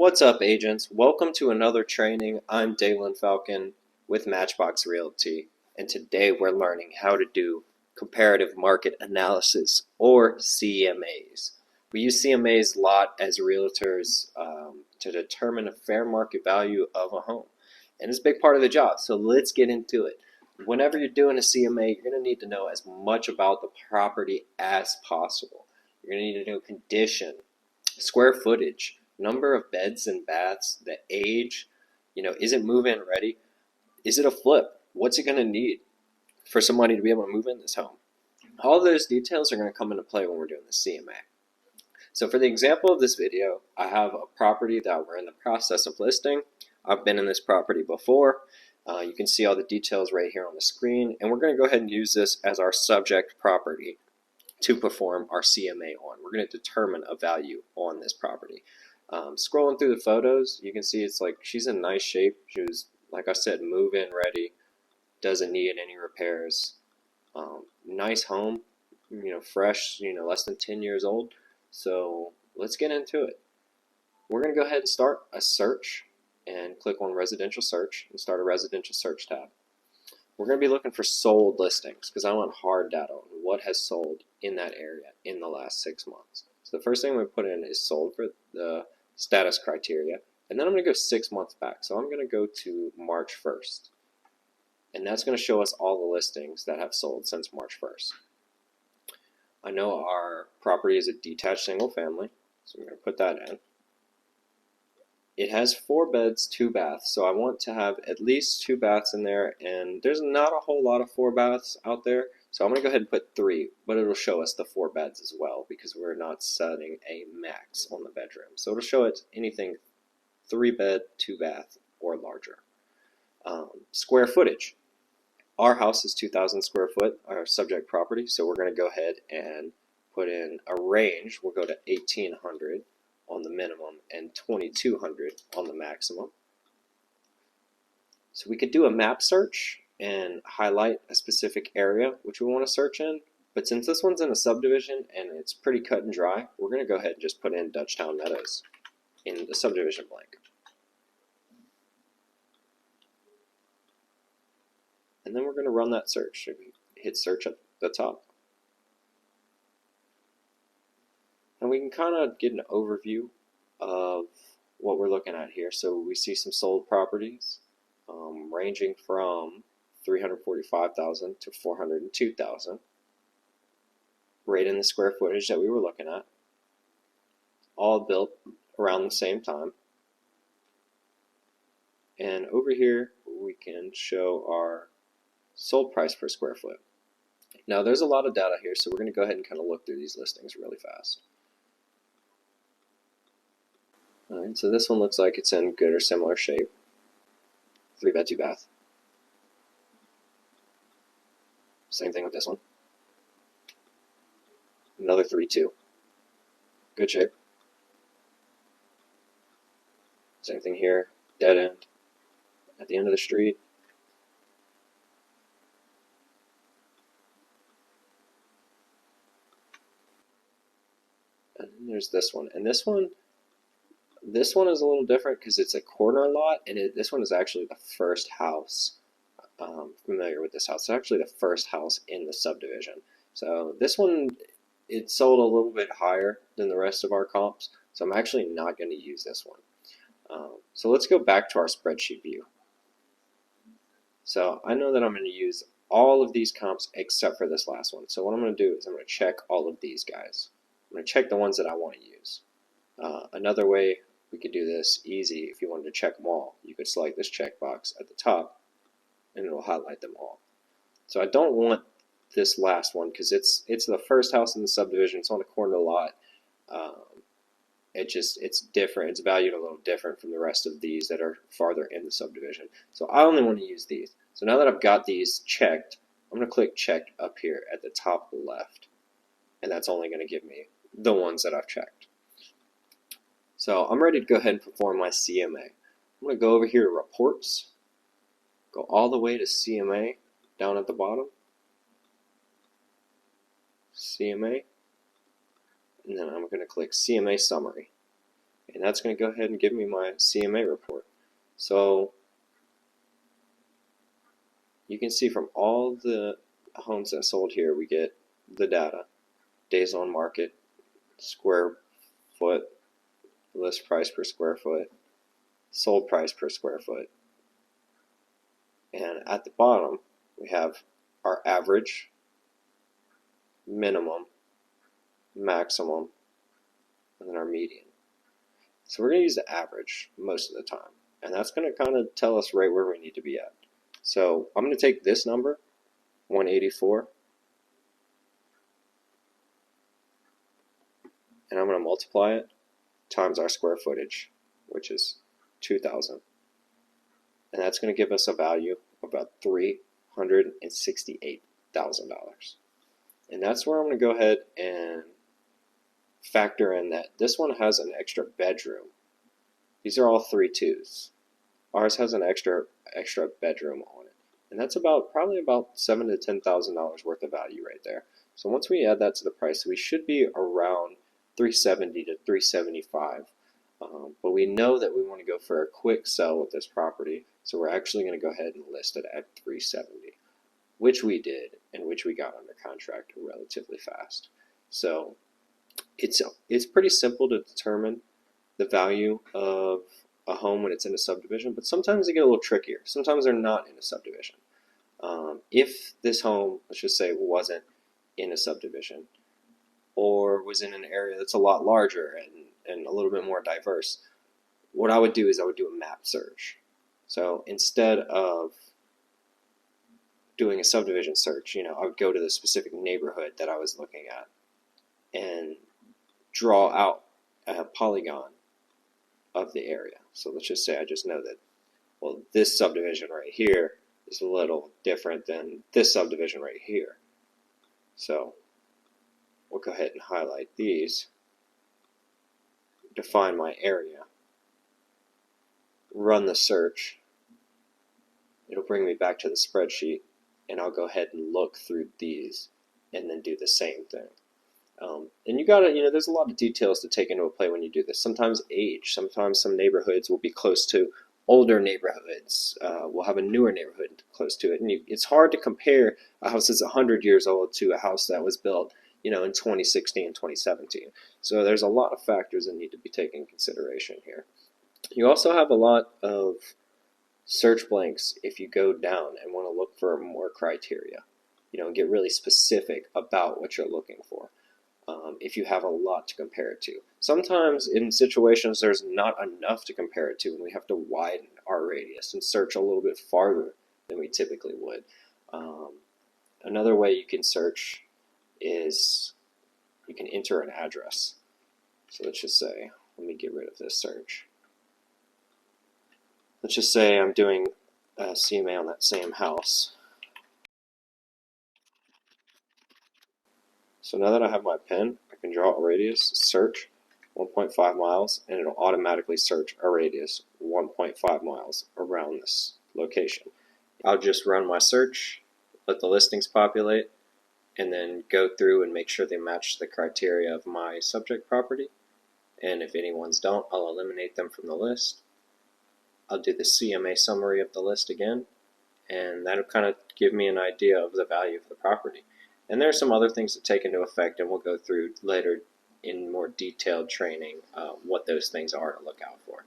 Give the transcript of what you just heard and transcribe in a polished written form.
What's up, agents? Welcome to another training. I'm Dalen Falcon with Matchbox Realty, and today we're learning how to do Comparative Market Analysis, or CMAs. We use CMAs a lot as realtors to determine a fair market value of a home, and it's a big part of the job, so let's get into it. Whenever you're doing a CMA, you're going to need to know as much about the property as possible. You're going to need to know condition, square footage, number of beds and baths, the age, is it move-in ready? Is it a flip? What's it going to need for somebody to be able to move in this home? All those details are going to come into play when we're doing the CMA. So for the example of this video, I have a property that we're in the process of listing. I've been in this property before. You can see all the details right here on the screen, and we're going to go ahead and use this as our subject property to perform our CMA on. We're going to determine a value on this property. Scrolling through the photos, you can see it's like she's in nice shape. She was, like I said, move-in ready, doesn't need any repairs. Nice home, fresh, less than 10 years old. So let's get into it. We're going to go ahead and start a search and click on residential search and start a residential search tab. We're going to be looking for sold listings because I want hard data on what has sold in that area in the last 6 months. So the first thing we put in is sold for the status criteria, and then I'm going to go 6 months back. So I'm going to go to March 1st, and that's going to show us all the listings that have sold since March 1st. I know our property is a detached single family, so I'm going to put that in. It has 4 beds, 2 baths, so I want to have at least 2 baths in there, and there's not a whole lot of 4 baths out there, so I'm going to go ahead and put 3, but it'll show us the 4 beds as well because we're not setting a max on the bedroom. So it'll show it anything 3 bed, 2 bath, or larger. Square footage. Our house is 2,000 square foot, our subject property, so we're going to go ahead and put in a range. We'll go to 1,800 on the minimum and 2,200 on the maximum. So we could do a map search and highlight a specific area which we want to search in, but since this one's in a subdivision and it's pretty cut and dry, we're going to go ahead and just put in Dutchtown Meadows in the subdivision blank. And then we're going to run that search. Hit search at the top. And we can kind of get an overview of what we're looking at here. So we see some sold properties ranging from $345,000 to $402,000, right in the square footage that we were looking at, all built around the same time. And over here we can show our sold price per square foot. Now there's a lot of data here, so we're going to go ahead and kind of look through these listings really fast. Alright, so this one looks like it's in good or similar shape. 3 bed, 2 bath. Same thing with this one. Another 3-2. Good shape. Same thing here. Dead end. At the end of the street. And then there's this one. And this one is a little different because it's a corner lot, and this one is actually the first house. Familiar with this house. It's actually the first house in the subdivision. So this one, it sold a little bit higher than the rest of our comps, so I'm actually not going to use this one. So let's go back to our spreadsheet view. So I know that I'm going to use all of these comps except for this last one. So what I'm going to do is I'm going to check all of these guys. I'm going to check the ones that I want to use. Another way we could do this easy, if you wanted to check them all, you could select this checkbox at the top and it'll highlight them all. So I don't want this last one because it's the first house in the subdivision. It's on a corner lot. It's different. It's valued a little different from the rest of these that are farther in the subdivision. So I only want to use these. So now that I've got these checked, I'm going to click check up here at the top left, and that's only going to give me the ones that I've checked. So I'm ready to go ahead and perform my CMA. I'm going to go over here to reports, go all the way to CMA down at the bottom, CMA, and then I'm going to click CMA summary. and that's going to go ahead and give me my CMA report. So you can see from all the homes that sold here, we get the data: days on market, square foot, list price per square foot, sold price per square foot, and at the bottom we have our average, minimum, maximum, and then our median. So we're going to use the average most of the time, and that's going to kind of tell us right where we need to be at. So I'm going to take this number, 184, and I'm going to multiply it times our square footage, which is 2,000. And that's going to give us a value of about $368,000. And that's where I'm going to go ahead and factor in that this one has an extra bedroom. These are all 3 2s. Ours has an extra bedroom on it. And that's probably about $7,000 to $10,000 worth of value right there. So once we add that to the price, we should be around $370 to $375. But we know that we want to go for a quick sell with this property, so we're actually going to go ahead and list it at $370, which we did, and which we got under contract relatively fast. So it's pretty simple to determine the value of a home when it's in a subdivision, but sometimes they get a little trickier. Sometimes they're not in a subdivision. If this home, let's just say, wasn't in a subdivision, or was in an area that's a lot larger and a little bit more diverse, what I would do is I would do a map search. So instead of doing a subdivision search, I would go to the specific neighborhood that I was looking at and draw out a polygon of the area. So let's just say I just know that, well, this subdivision right here is a little different than this subdivision right here. So we'll go ahead and highlight these, define my area, run the search. It'll bring me back to the spreadsheet, and I'll go ahead and look through these and then do the same thing. And you gotta, there's a lot of details to take into play when you do this. Sometimes age, sometimes some neighborhoods will be close to older neighborhoods. We'll have a newer neighborhood close to it. And it's hard to compare a house that's 100 years old to a house that was built, in 2016, 2017. So there's a lot of factors that need to be taken into consideration here. You also have a lot of search blanks if you go down and want to look for more criteria, get really specific about what you're looking for. If you have a lot to compare it to. Sometimes in situations there's not enough to compare it to, and we have to widen our radius and search a little bit farther than we typically would. Another way you can search is you can enter an address. So let's just say, let me get rid of this search. Let's just say I'm doing a CMA on that same house. So now that I have my pen, I can draw a radius, search 1.5 miles, and it'll automatically search a radius 1.5 miles around this location. I'll just run my search, let the listings populate, and then go through and make sure they match the criteria of my subject property. And if any ones don't, I'll eliminate them from the list. I'll do the CMA summary of the list again, and that'll kind of give me an idea of the value of the property. And there are some other things to take into effect, and we'll go through later in more detailed training what those things are to look out for.